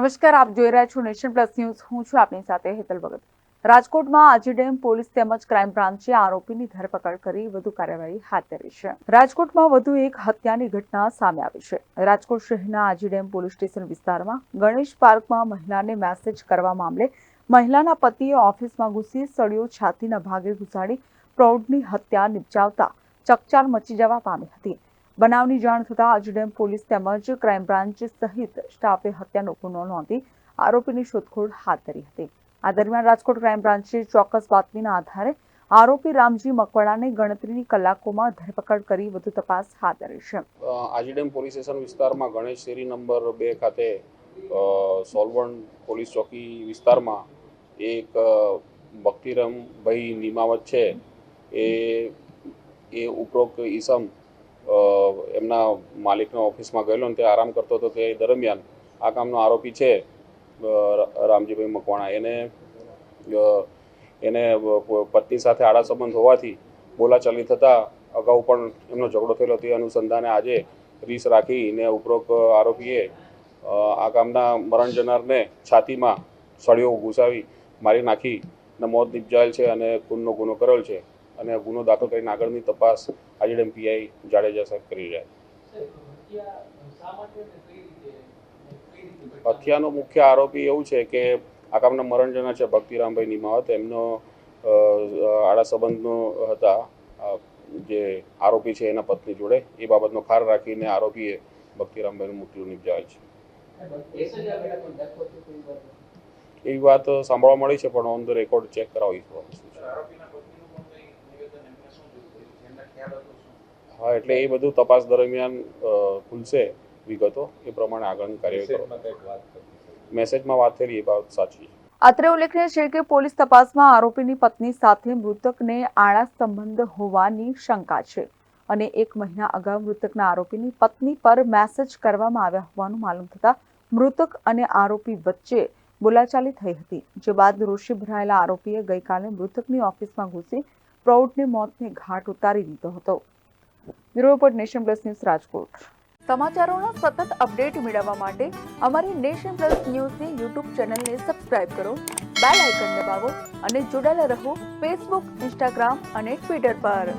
નમસ્કાર, આપ જોઈ રહ્યા છો નેશન પ્લસ ન્યૂઝ. હું છું આપની સાથે હેતલ ભગત. રાજકોટમાં આજીડેમ પોલીસ તેમજ ક્રાઇમ બ્રાન્ચે આરોપીની ધરપકડ કરી વધુ કાર્યવાહી હાથ ધરી છે. રાજકોટમાં વધુ એક હત્યાની ઘટના સામે આવી છે. રાજકોટ શહેરના આજીડેમ પોલીસ સ્ટેશન વિસ્તારમાં ગણેશ પાર્કમાં મહિલાને મેસેજ કરવા મામલે મહિલાના પતિએ ઓફિસમાં ઘૂસી સળિયો છાતીના ભાગે ઘુસાડી પ્રૌઢની હત્યા નિપજાવતા ચકચાર મચી જવા પામી હતી. બનાવની જાણ થતાં આજીડેમ પોલીસ તેમજ ક્રાઇમ બ્રાન્ચ સહિત સ્ટાફે હત્યાનો ગુનો નોંધી આરોપીની શોધખોળ હાથ ધરી હતી. આ દરમિયાન રાજકોટ ક્રાઇમ બ્રાન્ચે ચોક્કસ બાતમીના આધારે આરોપી રામજી મકવાણાને ગણતરીની કલાકોમાં ધરપકડ કરી વધુ તપાસ હાથ ધરી છે. આજીડેમ પોલીસ સ્ટેશન વિસ્તારમાં ગણેશ શેરી નંબર 2 ખાતે સોલવણ પોલીસ ચોકી વિસ્તારમાં એક ભક્તિરામભાઈ નિમાવત છે. એ ઉપરોક્ત ઈસમ એમના માલિકના ઓફિસમાં ગયેલો અને તે આરામ કરતો હતો. તે દરમિયાન આ કામનો આરોપી છે રામજીભાઈ મકવાણા, એને પત્ની સાથે આડા સંબંધ હોવાથી બોલાચાલી થતાં અગાઉ પણ એમનો ઝઘડો થયેલો. તે અનુસંધાને આજે રીસ રાખીને ઉપરોક્ત આરોપીએ આ કામના મરણ જનારને છાતીમાં સળિયો ઘૂસાવી મારી નાખીને મોત નિપજાયેલ છે અને ખૂનનો ગુનો કરેલ છે અને ગુનો દાખલ કરીને આગળની તપાસ આજીડેમ પીઆઈ જાડેજા સાહેબ કરી રહ્યા છે. હત્યાનો મુખ્ય આરોપી એવું છે કે આ કામના મરણ જનાર છે ભક્તિરામભાઈ નિમાવત. એમનો આડા સંબંધનો હતા જે આરોપી છે એના પત્ની જોડે. એ બાબતનો ખાર રાખીને આરોપીએ ભક્તિરામભાઈનું મૃત્યુ નિપજાવેલ છે. એવી વાત સાંભળવા મળી છે, પણ ઓન ધ રેકોર્ડ ચેક કરાવીશું. હા, એટલે એ બધું તપાસ દરમિયાન ખુલશે વિગતો. એ પ્રમાણે આગળની કાર્યવાહી કરો. મેસેજમાં વાત થયેલી એ બાબત સાચી. અત્રે ઉલ્લેખનીય છે કે પોલીસ તપાસમાં આરોપીની પત્ની સાથે મૃતકને આડા સંબંધ હોવાની શંકા છે અને 1 મહિના અગાઉ મૃતકના આરોપીની પત્ની પર મેસેજ કરવામાં આવ્યા હોવાનું માલુમ થતા મૃતક અને આરોપી વચ્ચે બોલાચાલી થઈ હતી. જે બાદ રોષે ભરાયેલા આરોપીએ ગઈકાલે મૃતકની ઓફિસમાં ઘૂસી પ્રૌઢને મોતને ઘાટ ઉતારી દીધો હતો. Bureau report, nation plus news, Rajkot. સમાચારોના સતત અપડેટ મેળવવા માટે અમારી નેશન પ્લસ ન્યૂઝની યુટ્યુબ ચેનલને સબસ્ક્રાઇબ કરો, બેલ આઇકન દબાવો અને જોડાયેલા રહો ફેસબુક, ઇન્સ્ટાગ્રામ અને ટ્વિટર પર.